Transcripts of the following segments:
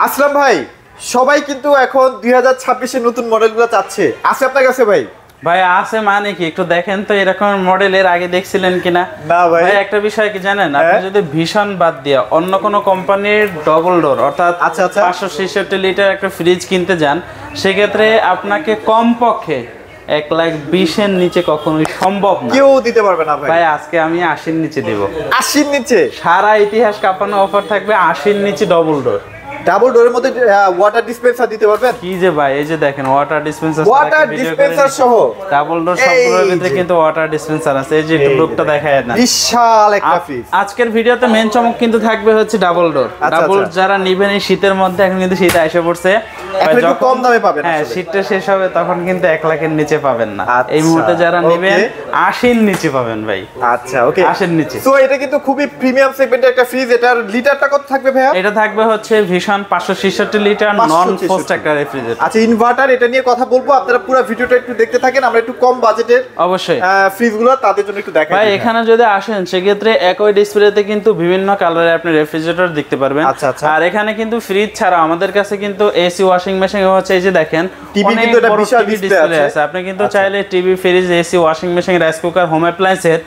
আসলাম ভাই, সবাই কিন্তু এখন 2026 এর নতুন মডেলগুলো চাচ্ছে, আছে আপনার কাছে ভাই? ভাই আছে মানে কি একটু দেখেন তো এরকম মডেলের আগে দেখছিলেন কিনা? না ভাই। ভাই একটা বিষয় কি জানেন, আপনি যদি ভীষণ বাদ দিয়া অন্য কোনো কোম্পানির ডবল ডোর অর্থাৎ 566 লিটার একটা ফ্রিজ কিনতে যান, সেক্ষেত্রে আপনাকে কমপক্ষে 1,20,000 এর নিচে কখনোই সম্ভব না, কেউ দিতে পারবে না ভাই। ভাই আজকে আমি 80 নিচে দিব। 80 নিচে সারা ইতিহাস কাঁপানো অফার থাকবে 80 নিচে ডবল ডোর। ডাবল ডোরের মধ্যে ওয়াটার ডিসপেন্সার দিতে পারবেন? কি যে ভাই, এই যে দেখেন ওয়াটার ডিসপেন্সার, ওয়াটার ডিসপেন্সার সহ ডাবল ডোর সবগুলোর ভিতরে কিন্তু ওয়াটার ডিসপেন্সার আছে। এই যে একটু লুকটা দেখায় না, বিশাল একটা ফ্রিজ। আজকের ভিডিওতে মেন চমক কিন্তু থাকবে হচ্ছে ডাবল ডোর। ডাবল যারা নিবেন এই শীতের মধ্যে, এখন কিন্তু শীত এসে পড়ছে, যখন কম দামে পাবেন, হ্যাঁ শীতটা শেষ হবে তখন কিন্তু 1 লাখের নিচে পাবেন না। এই মুহূর্তে যারা নিবেন 80 এর নিচে পাবেন ভাই। আচ্ছা ওকে, 80 এর নিচে। সো এটা কিন্তু খুবই প্রিমিয়াম সেগমেন্টের একটা ফ্রিজ। এটার লিটারটা কত থাকবে ভাইয়া? এটা থাকবে হচ্ছে ভীষণ 566 লিটার নন ফ্রস্ট একটা রেফ্রিজারেটর। আচ্ছা, ইনভার্টার এটা নিয়ে কথা বলবো, আপনারা পুরো ভিডিওটা একটু দেখতে থাকেন। আমরা একটু কম বাজেটের অবশ্যই ফ্রিজগুলো তাদের জন্য একটু দেখাই। ভাই এখানে যদি আসেন সেক্ষেত্রে একই ডিসপ্লেতে কিন্তু বিভিন্ন কালারের আপনি রেফ্রিজারেটর দেখতে পারবেন। আর এখানে কিন্তু ফ্রিজ ছাড়া আমাদের কাছে কিন্তু এসি, ওয়াশিং মেশিন হচ্ছে, এই যে দেখেন টিভি কিন্তু এটা বিশাল ডিসপ্লে আছে। আপনি কিন্তু চাইলে TV, fridge, AC, washing machine, rice cooker, home অ্যাপ্লায়েন্সের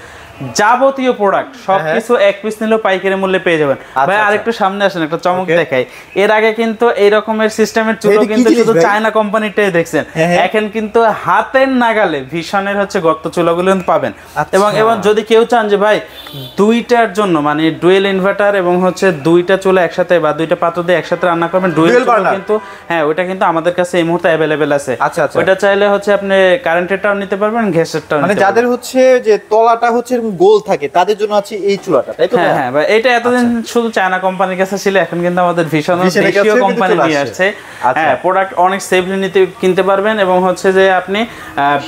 যাবতীয় প্রোডাক্ট সবকিছু এক পিস নিলেও পাইকারি মূল্যে পেয়ে যাবেন। ভাই আরেকটু সামনে আসেন, একটা চমক দেখাই। এর আগে কিন্তু এই রকমের সিস্টেমের চুলো কিন্তু শুধু চায়না কোম্পানিটাই দেখছেন, এখন কিন্তু হাতের নাগালে ভীষণের হচ্ছে গর্ত চুলাগুলো পাবেন। এবং যদি কেউ চান যে ভাই দুইটার জন্য মানে ডুয়েল ইনভার্টার এবং হচ্ছে দুইটা চুলা একসাথে বা দুইটা পাত্র দিয়ে একসাথে রান্না করবেন, ডুয়েল কিন্তু হ্যাঁ ওইটা কিন্তু আমাদের কাছে এই মুহূর্তে অ্যাভেলেবেল আছে। ওইটা চাইলে হচ্ছে আপনি কারেন্টেরটাও নিতে পারবেন, গ্যাসেরটাও, মানে যাদের হচ্ছে যে তলাটা হচ্ছে গোল থাকে তাদের জন্য আছে এই চুলাটা, তাই তো? হ্যাঁ ভাই, এটা এতদিন শুধু চায়না কোম্পানির কাছে ছিল, এখন কিন্তু আমাদের ভীষণ দেশীয় কোম্পানি নিয়ে আসছে। হ্যাঁ, প্রোডাক্ট অনেক সেফলি কিনতে পারবেন এবং হচ্ছে যে আপনি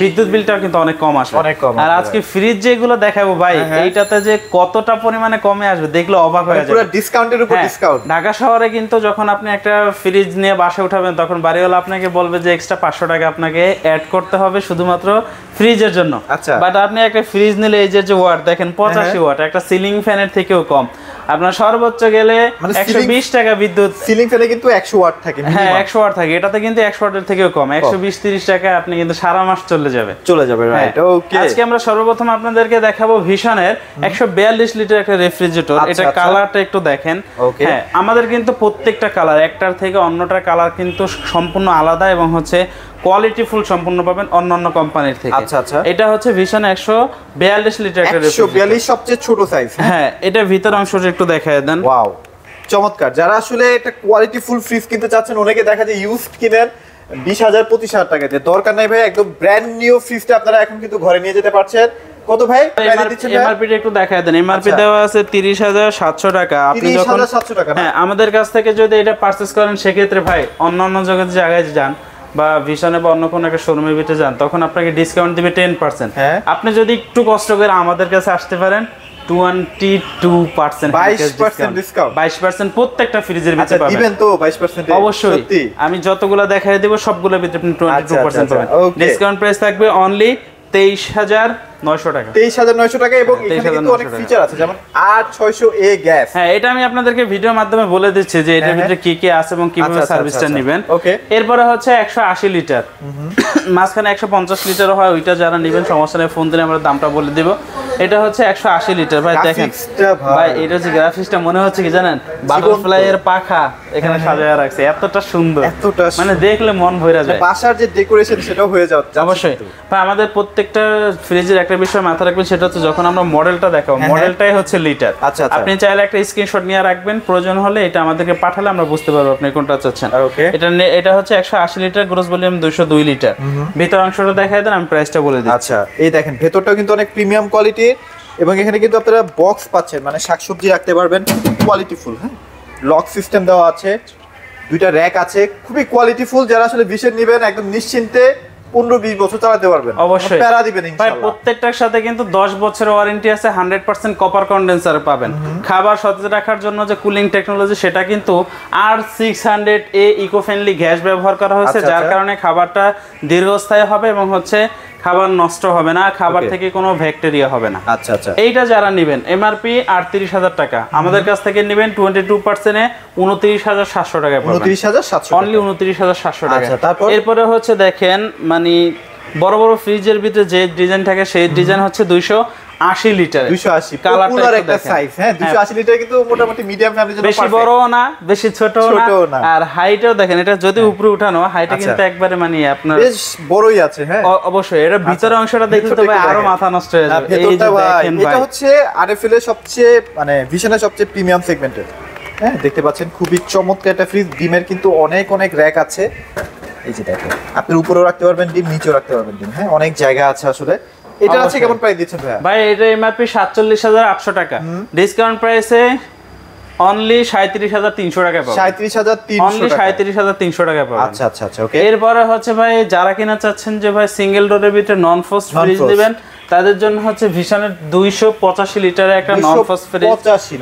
বিদ্যুৎ বিলটাও কিন্তু অনেক কম আসবে। আর আজকে ফ্রিজ যেগুলো দেখাবো ভাই, এইটাতে যে কতটা পরিমাণে কমে আসবে দেখলে অবাক হয়ে যাবে। পুরো ডিসকাউন্টের উপর ডিসকাউন্ট। ঢাকা শহরে কিন্তু যখন আপনি একটা ফ্রিজ নিয়ে বাসে উঠাবেন তখন বাড়িওয়ালা আপনাকে বলবে যে এক্সট্রা 500 টাকা আপনাকে অ্যাড করতে হবে শুধুমাত্র ফ্রিজের জন্য। বাট আপনি একটা ফ্রিজ নিলে এই যে ওয়াট দেখেন 85 ওয়াট, একটা সিলিং ফ্যানের থেকেও কম। আপনার সর্বোচ্চ গেলে 120 টাকা বিদ্যুৎ। সিলিং ফ্যানে কিন্তু 100 ওয়াট থাকে, হ্যাঁ 100 ওয়াট থাকে, এটাতে কিন্তু 100 ওয়াটের থেকেও কম। 120-30 টাকা আপনি কিন্তু সারা মাস চলে যাবে রাইট। ওকে, আজকে আমরা সর্বপ্রথম আপনাদেরকে দেখাবো ভীষণের 142 লিটার একটা রেফ্রিজারেটর। এটা কালারটা একটু দেখেন। হ্যাঁ, আমাদের কিন্তু প্রত্যেকটা কালার একটার থেকে অন্যটার কালার কিন্তু সম্পূর্ণ আলাদা এবং হচ্ছে কোয়ালিটি ফুল সম্পূর্ণ পাবেন অন্যান্য কোম্পানির থেকে। এটা হচ্ছে ভীষণ 142 লিটার একটা রেফ্রিজারেটর, 142 সবচেয়ে ছোট সাইজ। হ্যাঁ, এটা ভিতর অংশটা একটু দেখায় দেন। ওয়াও, চমৎকার। যারা আসলে একটা কোয়ালিটি ফুল ফ্রিজ কিনতে চাচ্ছেন, অনেকে দেখা যায় ইউজড কিনেন 20,000-25,000 টাকা দিয়ে, দরকার নাই ভাই, একদম ব্র্যান্ড নিউ ফ্রিজটা আপনারা এখন কিন্তু ঘরে নিয়ে যেতে পারছেন। কত ভাই এমআরপি একটু দেখায় দেন? এমআরপি দেওয়া আছে 30,700 টাকা। আপনি যখন হ্যাঁ আমাদের কাছ থেকে যদি এটা পারচেজ করেন সেক্ষেত্রে ভাই অন্যান্য জায়গায় যান বা ভিশনে বা অন্য কোনো একটা শোরুমের ভিতরে যান, তখন আপনাকে ডিসকাউন্ট দিবে 10%। আপনি যদি একটু কষ্ট করে আমাদের কাছে আসতে পারেন 22%, 22% প্রত্যেকটা ফ্রিজের ভিতরে পাবেন। দিবেন তো 22%? অবশ্যই, আমি যতগুলো দেখাই দেব সবগুলোর ভিতরে আপনি 22% পাবেন। ডিসকাউন্ট প্রাইস থাকবে অনলি 23,900 টাকা। 23,900 টাকা। এবং এখানে কিন্তু অনেক ফিচার আছে, যেমন 8600A গ্যাস। হ্যাঁ, এটা আমি আপনাদেরকে ভিডিওর মাধ্যমে বলে দিচ্ছি যে এটার ভিতরে কি কি আছে এবং কিভাবে সার্ভিসটা নেবেন। ওকে, এরপরে হচ্ছে 180 লিটার, মাঝখানে 150 লিটার হয়, ওইটা যারা নেবেন সমস্যা নেই, ফোন দিলে আমরা দামটা বলে দিব। এটা হচ্ছে 180 লিটার। ভাই দেখেন ভাই, এটা যে গ্রাফিক্সটা মনে হচ্ছে কি জানেন, বাটারফ্লাই এর পাখা এখানে সাজায় রাখছে, এতটা সুন্দর, মানে দেখলে মন ভরে যায়। বাসার যে ডেকোরেশন সেটাও হয়ে যাচ্ছে। অবশ্যই ভাই, আমাদের প্রত্যেকটা ফ্রিজের একটা বিষয় মাথায় রাখবেন, সেটা হচ্ছে যখন আমরা মডেলটা দেখাবো, মডেলটাই হচ্ছে লিটার। আপনি চাইলে একটা স্ক্রিনশট নিয়ে রাখবেন, প্রয়োজন হলে এটা আমাদেরকে পাঠালে আমরা বুঝতে পারবো আপনি কোনটা চাচ্ছেন। এটা হচ্ছে 180 লিটার, গ্রস ভলিউম 202 লিটার। ভিতর অংশটা দেখায় দেন, আমি প্রাইসটা বলে দিচ্ছি। আচ্ছা, এই দেখেন ভেতরটাও কিন্তু অনেক প্রিমিয়াম কোয়ালিটির এবং এখানে কিন্তু আপনারা বক্স পাচ্ছেন, মানে শাকসবজি রাখতে পারবেন, কোয়ালিটি ফুল। হ্যাঁ, লক সিস্টেম দেওয়া আছে, দুইটা র‍্যাক আছে, খুবই কোয়ালিটি ফুল। যারা আসলে বিশেষ নেবেন একদম নিশ্চিন্তে 15-20 বছর চালাতে পারবেন। অবশ্যই প্যারা দিবেন ইনশাআল্লাহ। ভাই প্রত্যেকটার সাথে কিন্তু 10 বছরের ওয়ারেন্টি আছে, 100% কপার কন্ডেন্সার পাবেন। খাবার সতেজ রাখার জন্য যে কুলিং টেকনোলজি, সেটা কিন্তু R600A ইকো ফ্রেন্ডলি গ্যাস ব্যবহার করা হয়েছে, যার কারণে খাবারটা দীর্ঘস্থায়ী হবে এবং হচ্ছে খাবার নষ্ট হবে না, খাবার থেকে কোনো ব্যাকটেরিয়া হবে না। আচ্ছা আচ্ছা, এইটা যারা নেবেন এমআরপি 38,000 টাকা, আমাদের কাছ থেকে নেবেন 22%-এ 29,700 টাকা পাবেন। 29,700 অনলি 29,700 টাকা। আচ্ছা, তারপর এরপরে হচ্ছে দেখেন মানে বড় বড় ফ্রিজের ভিতরে যে ডিজাইন থাকে সেই ডিজাইন হচ্ছে 280 লিটার, 280 কালারটা পপুলার একটু একটা দেখেন। সাইজ। হ্যাঁ 280 লিটার কিন্তু মোটামুটি মিডিয়াম ফ্যামিলির জন্য বেশি perfect। বড়ও না বেশি ছোটও না। আর হাইটও দেখেন, এটা যদি উপরে উঠানো হাইটটা কিন্তু একবারে মানে আপনার বেশ বড়ই আছে। হ্যাঁ অবশ্যই এটা ভিতরের অংশটা দেখলে তো ভাই আরো মাথা নষ্ট হয়ে যাবে। এই যে দেখেন ভাই, এটা হচ্ছে আরএফএল এর সবচেয়ে মানে ভিশনের সবচেয়ে প্রিমিয়াম সেগমেন্টের। হ্যাঁ দেখতে পাচ্ছেন খুবই চমৎকার একটা ফ্রিজ। ডিমের কিন্তু অনেক অনেক র‍্যাক আছে। এই যে দেখেন আপনি উপরেও রাখতে পারবেন ডিম, নিচেও রাখতে পারবেন ডিম। হ্যাঁ অনেক জায়গা আছে আসলে। এটা আছে কেমন প্রাইস দিচ্ছেন ভাই? ভাই এটা এমআরপি 47,800 টাকা, ডিসকাউন্ট প্রাইসে অনলি 37,300 টাকা পাবেন। 37,300 অনলি 37,300 টাকা পাবেন। আচ্ছা আচ্ছা আচ্ছা, ওকে। এরপরে হচ্ছে ভাই যারা কিনা চাচ্ছেন যে ভাই সিঙ্গেল ডোরের ভিতরে নন ফ্রস্ট ফ্রিজ নেবেন, তাদের জন্য হচ্ছে ভিশনের 285 লিটারের একটা নন ফ্রস্ট ফ্রিজ।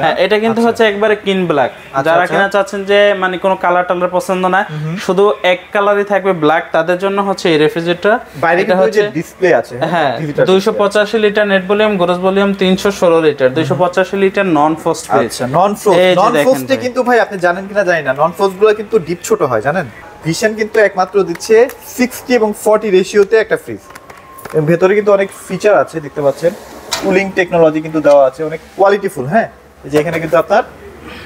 হ্যাঁ এটা কিন্তু হচ্ছে একবারে কিন ব্ল্যাক। যারা কিনা চাচ্ছেন যে মানে কোনো কালার টালার পছন্দ না, শুধু এক কালারই থাকবে ব্ল্যাক, তাদের জন্য হচ্ছে এই রেফ্রিজারেটর। বাইরে কিন্তু যে ডিসপ্লে আছে, হ্যাঁ 285 litre net volume, gross volume 316 litre, 285 litre নন ফ্রস্ট ফ্রিজ। আচ্ছা নন ফ্রস্টে কিন্তু ভাই আপনি জানেন কিনা জানি না, নন ফ্রস্ট গুলো কিন্তু ডিপ ছোট হয় জানেন। ভিশন কিন্তু একমাত্র দিচ্ছে 60 এবং 40 রেশিওতে একটা ফ্রিজ। এর ভেতরে কিন্তু অনেক ফিচার আছে দেখতে পাচ্ছেন, কুলিং টেকনোলজি কিন্তু দেওয়া আছে, অনেক কোয়ালিটিফুল। হ্যাঁ এই যে এখানে কিন্তু আপনার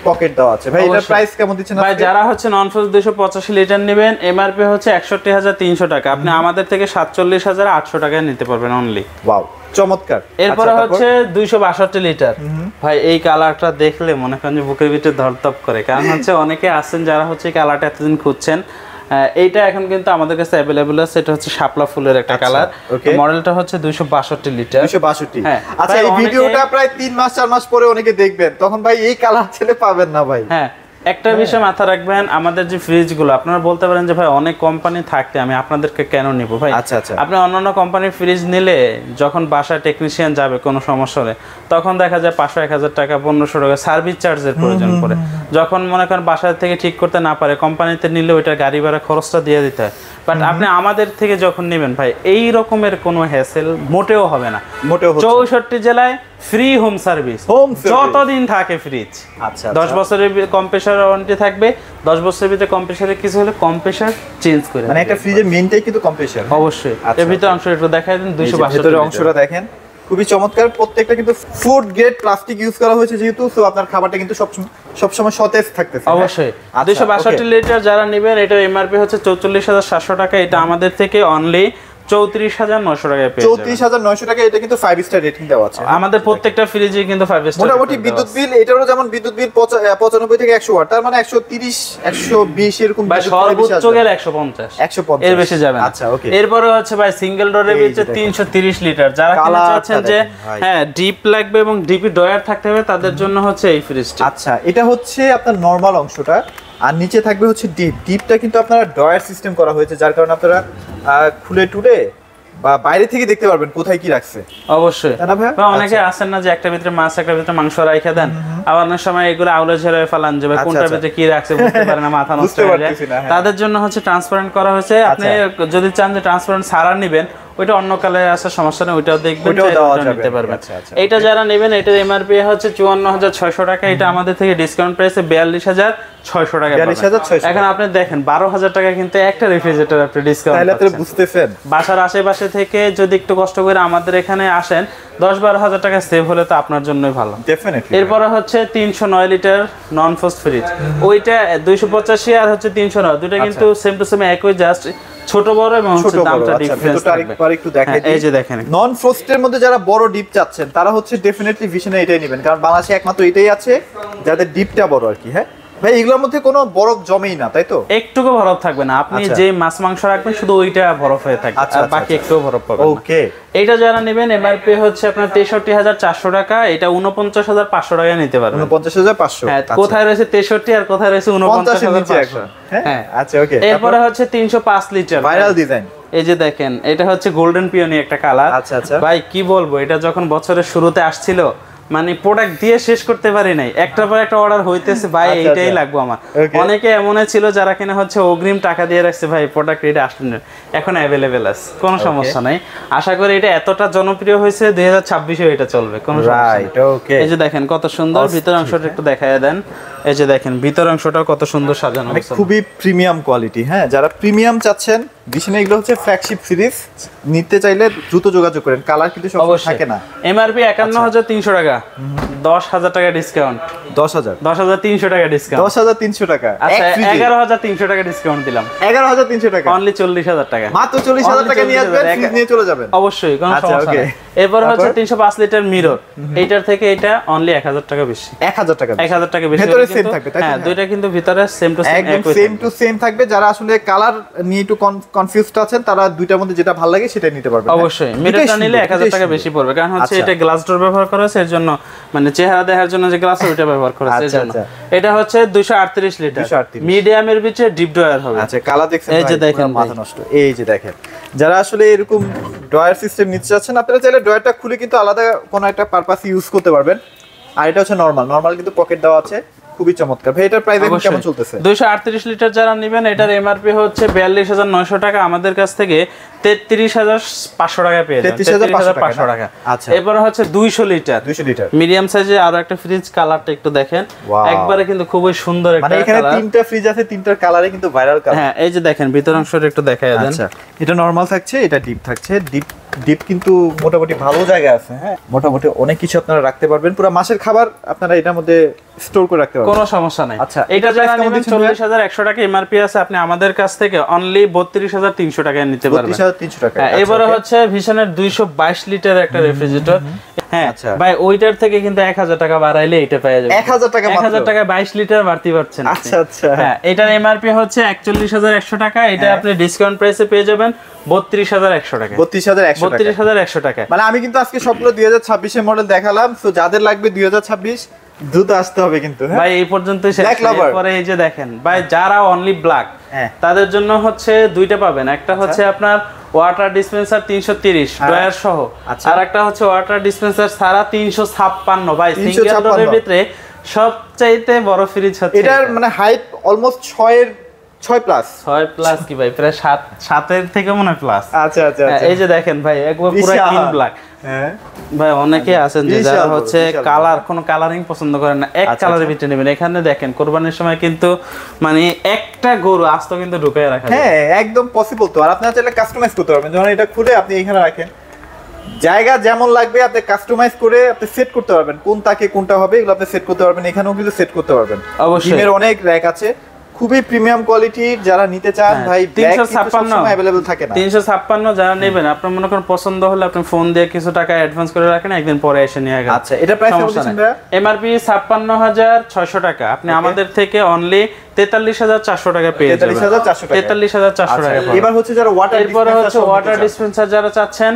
পকেট দেওয়া আছে। ভাই এটার প্রাইস কেমন দিচ্ছেন ভাই? যারা হচ্ছে নন ফ্রস্ট 285 লিটার নেবেন এমআরপি হচ্ছে 61,300 টাকা, আপনি আমাদের থেকে 47,800 টাকায় নিতে পারবেন অনলি। ওয়াও চমৎকার। এরপরে হচ্ছে 262 লিটার। ভাই এই কালারটা দেখলে মনে করেন যে বুকের ভিতরে ধরতপ করে, কারণ হচ্ছে অনেকে আছেন যারা হচ্ছে এই কালারটা এতদিন খুঁজছেন। এইটা এখন কিন্তু আমাদের কাছে अवेलेबल আছে। এটা হচ্ছে শাপলা ফুলের একটা কালার, মডেলটা হচ্ছে 262 লিটার। 262। হ্যাঁ আচ্ছা এই ভিডিওটা প্রায় 3 মাস 4 মাস পরে অনেকে দেখবেন, তখন ভাই এই কালার ছেলে পাবেন না ভাই। হ্যাঁ একটা বিষয় মাথা রাখবেন, আমাদের যে ফ্রিজগুলো আপনারা বলতে পারেন যে ভাই অনেক কোম্পানি থাকতে আমি আপনাদেরকে কেন নিব ভাই? আচ্ছা আচ্ছা, আপনি অন্যান্য কোম্পানির ফ্রিজ নিলে যখন বাসায় টেকনিশিয়ান যাবে কোনো সমস্যা হলে তখন দেখা যায় 500-1,000 টাকা 1,500 টাকা সার্ভিস চার্জের প্রয়োজন পড়ে। যখন মনে করেন বাসা থেকে ঠিক করতে না পারে কোম্পানিতে নিলে ওইটা গাড়ি ভাড়া খরচটা দিয়ে দিতে হয়। বাট আপনি আমাদের থেকে যখন নেবেন ভাই এই রকমের কোনো হ্যাসেল মোটেও হবে না। মোটেও 64 জেলায় ফ্রি হোম সার্ভিস, যতদিন থাকে ফ্রিজ। আচ্ছা 10 বছরের কম্প্রেসার ওয়ারেন্টি থাকবে, 10 বছরের ভিতরে কম্প্রেসারে কিছু হলে কম্প্রেসার চেঞ্জ করে, মানে একটা ফ্রিজের মেইনটাই কিন্তু কম্প্রেসার। অবশ্যই এর ভিতরে অংশ একটু দেখাই দেন। 262 ভিতরের অংশটা দেখেন খুবই চমৎকার। প্রত্যেকটা কিন্তু ফুড গ্রেড প্লাস্টিক ইউজ করা হয়েছে যেহেতু, সো আপনার খাবারটা কিন্তু সবসময় সতেজ থাকতেছে। অবশ্যই 262 লিটার যারা নেবেন এটার এমআরপি হচ্ছে 44,700 টাকা, এটা আমাদের থেকে অনলি 34,900 টাকায় পেয়ে যাবেন। 34,900 টাকা। এটা কিন্তু 5 স্টার রেটিং দেওয়া আছে। আমাদের প্রত্যেকটা ফ্রিজে কিন্তু 5 স্টার। মোটামুটি বিদ্যুৎ বিল এটারও যেমন বিদ্যুৎ বিল 95 থেকে 100 ওয়াট, তার মানে 130 120 এরকম ভাই সর্বোচ্চ গেলে 150 এর বেশি যাবে না। আচ্ছা ওকে। এরপরে হচ্ছে ভাই সিঙ্গেল ডোরের ভিতরে 330 লিটার যারা কিনা চাচ্ছেন যে হ্যাঁ ডিপ লাগবে এবং ডিপি ডয়ার থাকতে হবে তাদের জন্য হচ্ছে এই ফ্রিজটি। আচ্ছা এটা হচ্ছে আপনার নরমাল অংশটা, আর নিচে থাকবে হচ্ছে ডিপ। ডিপটা কিন্তু আপনারা ডয়ার সিস্টেম করা হয়েছে, যার কারণে আপনারা খুলে টুলে বা বাইরে থেকে দেখতে পারবেন কোথায় কি রাখছে। অবশ্যই বা অনেকে আছেন না যে একটা ভিতরে মাছ একটা ভিতরে মাংস রাখা দেন, আবার অনেক সময় এগুলো আউলে ঝেড়ে ফেলান যে কোনটার ভিতরে কি রাখছে বুঝতে পারে না, মাথা নষ্ট হয়ে যায়। তাদের জন্য হচ্ছে ট্রান্সপারেন্ট করা হয়েছে। আপনি যদি চান যে ট্রান্সপারেন্ট সারা নেবেন ওইটা অন্য কালারে আসার সমস্যা নেই, ওইটাও দেখবেন, ওইটাও নিতে পারবেন। এইটা যারা নেবেন এটার এমআরপি হচ্ছে 54,600 টাকা, এটা আমাদের থেকে ডিসকাউন্ট প্রাইসে 42,600 টাকা। এখন আপনি দেখেন 12,000 টাকা কিন্তু একটা রেফ্রিজারেটর আপনি ডিসকাউন্ট পাচ্ছেন। বুঝতেছেন বাসার আশেপাশে থেকে যদি একটু কষ্ট করে আমাদের এখানে আসেন 10-12,000 টাকা সেভ হলে তো আপনার জন্যই ভালো। ডেফিনেটলি। এরপরে হচ্ছে 309 লিটার নন ফ্রস্ট ফ্রিজ, ওইটা 285 আর হচ্ছে 309 দুটো কিন্তু সেম টু সেম একই, জাস্ট ছোট বড় এবং দামটা ডিফারেন্স থাকবে। একটু দেখাই এই যে দেখেন নন ফ্রস্টের মধ্যে যারা বড় ডিপ চাচ্ছেন তারা হচ্ছে ডেফিনেটলি ভিশনে এটাই নেবেন, কারণ বাংলাদেশে একমাত্র এটাই আছে যাদের ডিপটা বড় আর কি। হ্যাঁ ভাই এগুলোর মধ্যে কোনো বরফ জমেই না তাই তো? একটুকু বরফ থাকবে না, আপনি যে মাছ মাংস রাখবেন শুধু ওইটা বরফ হয়ে থাকবে, আর বাকি একটু বরফ পাবেন। ওকে। এইটা যারা নেবেন এমআরপি হচ্ছে আপনার 63,400 টাকা, এটা 49,500 টাকায় নিতে পারবেন। 49,500। হ্যাঁ কোথায় রয়েছে 63 আর কোথায় রয়েছে 49,500। হ্যাঁ আচ্ছা ওকে। এরপরে হচ্ছে 305 লিটার ভাইরাল ডিজাইন। এই যে দেখেন এটা হচ্ছে গোল্ডেন পিওনি একটা কালার। আচ্ছা আচ্ছা ভাই কি বলবো, এটা যখন বছরের শুরুতে আসছিল মানে প্রোডাক্ট দিয়ে শেষ করতে পারি নাই, একটার পর একটা অর্ডার হইতেছে ভাই এইটাই লাগবে আমার। অনেকে এমন ছিল যারা কিনা হচ্ছে অগ্রিম টাকা দিয়ে রাখছে ভাই প্রোডাক্ট এটা আসলে এখন অ্যাভেলেবেল আছে, কোনো সমস্যা নাই। আশা করি এটা এতটা জনপ্রিয় হয়েছে 2026 এটা চলবে, কোনো সমস্যা নাই। এই যে দেখেন কত সুন্দর ভিতর অংশটা একটু দেখায় দেন। এই যে দেখেন ভিতর অংশটা কত সুন্দর সাজানো, খুবই প্রিমিয়াম কোয়ালিটি। হ্যাঁ, যারা প্রিমিয়াম চাচ্ছেন ডিশনে, এগুলো হচ্ছে ফ্ল্যাগশিপ সিরিজ, নিতে চাইলে দ্রুত যোগাযোগ করেন। কালার কিন্তু সব থাকে না। এমআরপি 51300 টাকা, 10000 টাকা ডিসকাউন্ট, 10300 টাকা ডিসকাউন্ট, 10300 টাকা। আচ্ছা 11300 টাকা ডিসকাউন্ট দিলাম, 11300 টাকা, অনলি 40000 টাকা, মাত্র 40000 টাকা নিয়ে আসবেন, ফ্রিজ নিয়ে চলে যাবেন। অবশ্যই, কোনো সমস্যা নেই। এরপর হচ্ছে 305 লিটার মিরর, এইটার থেকে এটা অনলি 1000 টাকা বেশি, 1000 টাকা, 1000 টাকা বেশি। ভিতরে সেম থাকবে, তাই না? হ্যাঁ, দুইটা কিন্তু ভিতরে সেম টু সেম, একদম সেম টু সেম থাকবে। যারা আসলে কালার নিয়ে একটু কনফিউজড আছেন, তারা দুইটার মধ্যে যেটা ভালো লাগে সেটাই নিতে পারবেন। অবশ্যই মিররটা নিলে 1000 টাকা বেশি পড়বে, কারণ হচ্ছে এটা গ্লাস ডোর ব্যবহার করা আছে, এর জন্য মানে চেহারা দেখার জন্য যে গ্লাস ওইটা ব্যবহার করা আছে, এর জন্য। এটা হচ্ছে 238 লিটার, মিডিয়ামের ভিতরে ডিপ ড্রয়ার হবে। আচ্ছা, কালার দেখছেন? এই যে দেখেন মাথা নষ্ট। এই যে দেখেন, যারা আসলে এরকম ড্রয়ার সিস্টেম নিতে চাচ্ছেন, আপনারা চাইলে ড্রয়ারটা খুলে কিন্তু আলাদা কোনো একটা পারপাস ইউজ করতে পারবেন। আর এটা হচ্ছে নরমাল কিন্তু পকেট দেওয়া আছে, খুবই চমৎকার। ভাই এটার প্রাইস কেমন চলতেছে? 238 লিটার যারা নেবেন, এটার এমআরপি হচ্ছে 42900 টাকা, আমাদের কাছ থেকে 33500 টাকা পেয়ে যাবেন, 33500 টাকা। আচ্ছা, এরপর হচ্ছে 200 লিটার মিডিয়াম সাইজে আরো একটা ফ্রিজ, কালারটা একটু দেখেন, একবারে কিন্তু খুবই সুন্দর একটা কালার। মানে এখানে তিনটা ফ্রিজ আছে, তিনটার কালারে কিন্তু ভাইরাল কালার। হ্যাঁ, এই যে দেখেন ভিতর অংশটা একটু দেখায় দেন। আচ্ছা, এটা নরমাল থাকছে, এটা ডিপ থাকছে। ডিপ কিন্তু মোটামুটি ভালো জায়গা আছে। হ্যাঁ, মোটামুটি অনেক কিছু আপনারা রাখতে পারবেন, পুরো মাসের খাবার আপনারা এটার মধ্যে স্টোর করে রাখতে পারবেন, কোনো সমস্যা নাই। আচ্ছা, এটা যারা নেবেন 40100 টাকা এমআরপি আছে, আপনি আমাদের কাছ থেকে অনলি 32300 টাকায় নিতে পারবেন, 32300 টাকা। এবারে হচ্ছে ভিশনের 222 লিটার একটা রেফ্রিজারেটর। হ্যাঁ ভাই, ওইটার থেকে কিন্তু 1000 টাকা বাড়াইলে এটা পেয়ে যাবেন, 1000 টাকা, 1000 টাকা 22 লিটার বাড়তি পাচ্ছেন। আচ্ছা আচ্ছা, হ্যাঁ, এটার এমআরপি হচ্ছে 41100 টাকা, এটা আপনি ডিসকাউন্ট প্রাইসে পেয়ে যাবেন 32100 টাকা, 32100 টাকা। মানে আমি কিন্তু আজকে সবগুলো 2026 এর মডেল দেখালাম, সো যাদের লাগবে 2026 দ্রুত আসতে হবে কিন্তু। ভাই এই পর্যন্তই শেষ। পরে এই যে দেখেন ভাই, যারা অনলি ব্ল্যাক তাদের জন্য হচ্ছে দুইটা পাবেন, একটা হচ্ছে আপনার ওয়াটার ডিসপেন্সার 330 ড্রয়ার সহ, আর একটা হচ্ছে ওয়াটার ডিসপেন্সার সারা 356। ভাই সিঙ্গেল ডোরের ভিতরে সবচাইতে বড় ফ্রিজ হচ্ছে এটার, মানে হাইট অলমোস্ট 6 প্লাস কি ভাই, প্রায় 7 থেকে মনে হয় প্লাস। আচ্ছা আচ্ছা, এই যে দেখেন ভাই, একবার পুরো ক্লিন ব্ল্যাক। ভাই অনেকে আছেন যে যারা হচ্ছে কালার, কোনো কালারিং পছন্দ করেন না, এক কালারের ভিতরে নেবেন। এখানে দেখেন কোরবানির সময় কিন্তু মানে একটা গরু আস্ত কিন্তু ঢুকায় রাখা যায়। হ্যাঁ, একদম পসিবল তো। আর আপনারা চাইলে কাস্টমাইজ করতে পারবেন, যখন এটা খুলে আপনি এখানে রাখেন, জায়গা যেমন লাগবে আপনি কাস্টমাইজ করে আপনি সেট করতে পারবেন, কোন তাকে কোনটা হবে এগুলো আপনি সেট করতে পারবেন। এখানেও কিন্তু সেট করতে পারবেন। অবশ্যই ডিমের অনেক র‍্যাক আছে, খুবই প্রিমিয়াম কোয়ালিটির। যারা নিতে চান ভাই, 356 अवेलेबल থাকে না, 356 যারা নেবেন, আপনার মনে করেন পছন্দ হলে আপনি ফোন দিয়ে কিছু টাকা অ্যাডভান্স করে রাখেন, একদিন পরে এসে নিয়ে গেলেন। আচ্ছা, এটা প্রাইস কত দিচ্ছেন ভাই? এমআরপি 56600 টাকা, আপনি আমাদের থেকে অনলি 43400 টাকা পেয়ে যাবেন, 43400 টাকা। এবার হচ্ছে যারা ওয়াটার ডিসপেন্সার যারা চাচ্ছেন,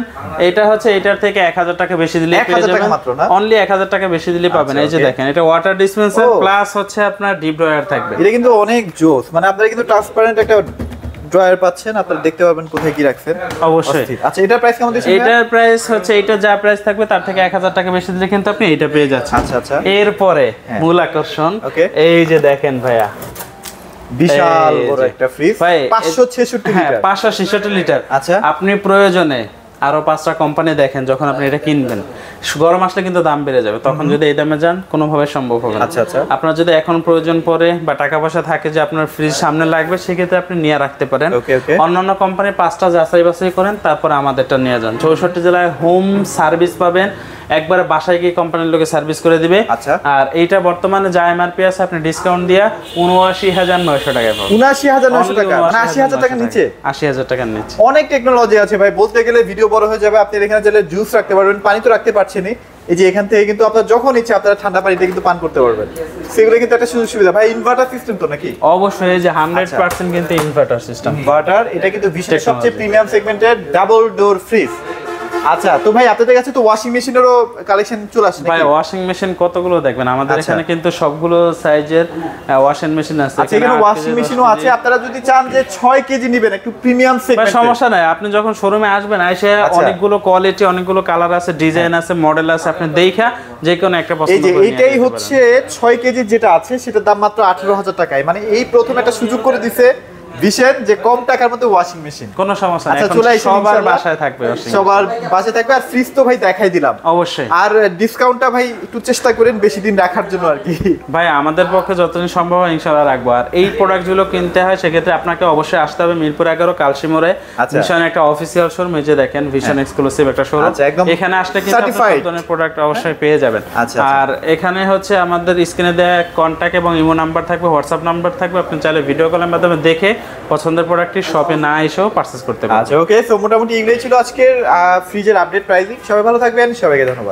এটা হচ্ছে এটার থেকে 1000 টাকা বেশি দিলে পেয়ে যাবেন, অনলি 1000 টাকা বেশি দিলে পাবেন। এই যে দেখেন, এটা ওয়াটার ডিসপেন্সার প্লাস হচ্ছে আপনার ডিপ ড্রয়ার থাকবে। এটা কিন্তু অনেক জোস, মানে আপনারা কিন্তু ট্রান্সপারেন্ট একটা ড্রয়ার পাচ্ছেন, আপনারা দেখতে পাবেন কোথায় কি রাখছেন। অবশ্যই। আচ্ছা, এটার প্রাইস কেমন দিচ্ছেন? এটার প্রাইস হচ্ছে, এটা যা প্রাইস থাকবে তার থেকে 1000 টাকা বেশি দিলে কিন্তু আপনি এটা পেয়ে যাচ্ছেন। আচ্ছা আচ্ছা, এরপরে মূল আকর্ষণ, এই যে দেখেন ভাইয়া, বিশাল বড় একটা ফ্রিজ, 566 লিটার, 566 লিটার। আচ্ছা, আপনি প্রয়োজনে আরো 5টা কোম্পানি দেখেন, যখন আপনি এটা কিনবেন গরম আসলে কিন্তু দাম বেড়ে যাবে, তখন যদি এই দামে যান কোনোভাবে সম্ভব হবে না। আচ্ছা আচ্ছা, আপনার যদি এখন প্রয়োজন পড়ে বা টাকা পয়সা থাকে যে আপনার ফ্রিজ সামনে লাগবে, সেক্ষেত্রে আপনি নিয়ে রাখতে পারেন। অন্যান্য কোম্পানির 5টা যাচাই বাছাই করেন, তারপর আমাদেরটা নিয়ে যান। 64 জেলায় হোম সার্ভিস পাবেন, একবারে বাসায় গিয়ে কোম্পানির লোকে সার্ভিস করে দিবে। আর এইটা বর্তমানে যা এমআরপি আছে আপনি ডিসকাউন্ট দিয়া 79900 টাকায় পাবেন। 79900 টাকা, মানে 80000 টাকার নিচে, 80000 টাকার নিচে। অনেক টেকনোলজি আছে ভাই, বলতে গেলে ভিডিও বড় হয়ে যাবে। আপনি এখানে চাইলে জুস রাখতে পারবেন, পানি তো রাখতে পারছেনই। এই যে এখান থেকে কিন্তু আপনারা যখন ইচ্ছা আপনারা ঠান্ডা পানিতে কিন্তু পান করতে পারবেন, সেগুলো কিন্তু একটা সুযোগ সুবিধা। ভাই ইনভার্টার সিস্টেম তো নাকি? অবশ্যই, এই যে 100% কিন্তু ইনভার্টার সিস্টেম। ইনভার্টার, এটা কিন্তু বিশ্বের সবচেয়ে প্রিমিয়াম সেগমেন্টের ডাবল ডোর ফ্রিজ। আচ্ছা, তো ভাই আপনাদের কাছে তো ওয়াশিং মেশিনেরও কালেকশন চলে আসে ভাই নাকি? ওয়াশিং মেশিন কতগুলো দেখবেন আমাদের আচ্ছা। এখানে কিন্তু সবগুলো সাইজের ওয়াশিং মেশিন আছে। আচ্ছা, এখানে 8 ওয়াশিং কেজি, 10 মেশিনও আছে। কেজি। আপনারা যদি চান যে 6 কেজি নেবেন একটু প্রিমিয়াম ভাই সেগমেন্ট, সমস্যা নাই, আপনি যখন শোরুমে আসবেন এসে আচ্ছা। অনেকগুলো কোয়ালিটি, অনেকগুলো কালার আছে, ডিজাইন আছে, মডেল আছে, আপনি দেখা যে কোনো একটা এই পছন্দ যে করে নিয়ে এইটাই যেতে হচ্ছে 6 কেজি যেটা আছে সেটার দাম মাত্র 18,000 টাকায়। মানে এই প্রথম একটা সুযোগ করে দিছে বিশেষ যে কম টাকার মধ্যে ওয়াশিং মেশিন। পারেন। কোনো সমস্যা নাই, আচ্ছা, এখন চলে আসেন সবার ইনশাআল্লাহ। বাসায় থাকবে washing machine। সবার বাসায় থাকবে। আর ফ্রিজ তো ভাই দেখাই দিলাম, অবশ্যই আর ডিসকাউন্টটা ভাই একটু চেষ্টা করেন বেশি দিন রাখার জন্য আর কি। ভাই আমাদের পক্ষে যতদিন সম্ভব হয় ইনশাআল্লাহ রাখবো। আর এই প্রোডাক্টগুলো কিনতে হয় সেক্ষেত্রে আপনাকে অবশ্যই আসতে হবে মিরপুর 11 কালশি মোড়ে। আচ্ছা। ভিশন একটা অফিসিয়াল শোরুম, এই যে দেখেন ভিশন এক্সক্লুসিভ একটা শোরুম। আচ্ছা, একদম এখানে আসলে কিন্তু আপনি certified। সব ধরনের প্রোডাক্ট অবশ্যই পেয়ে যাবেন। আচ্ছা, আচ্ছা। আর এখানে হচ্ছে আমাদের স্ক্রিনে দেওয়া কন্ট্যাক্ট এবং ইমো নাম্বার থাকবে, হোয়াটসঅ্যাপ নাম্বার থাকবে, আপনি চাইলে ভিডিও কলের মাধ্যমে দেখে পছন্দের প্রোডাক্টটি শপে না এসেও পারচেজ করতে পারবেন। আচ্ছা, ওকে। সো মোটামুটি এগুলোই ছিল আজকের ফ্রিজের আপডেট প্রাইসিং। সবাই ভালো থাকবেন, সবাইকে ধন্যবাদ।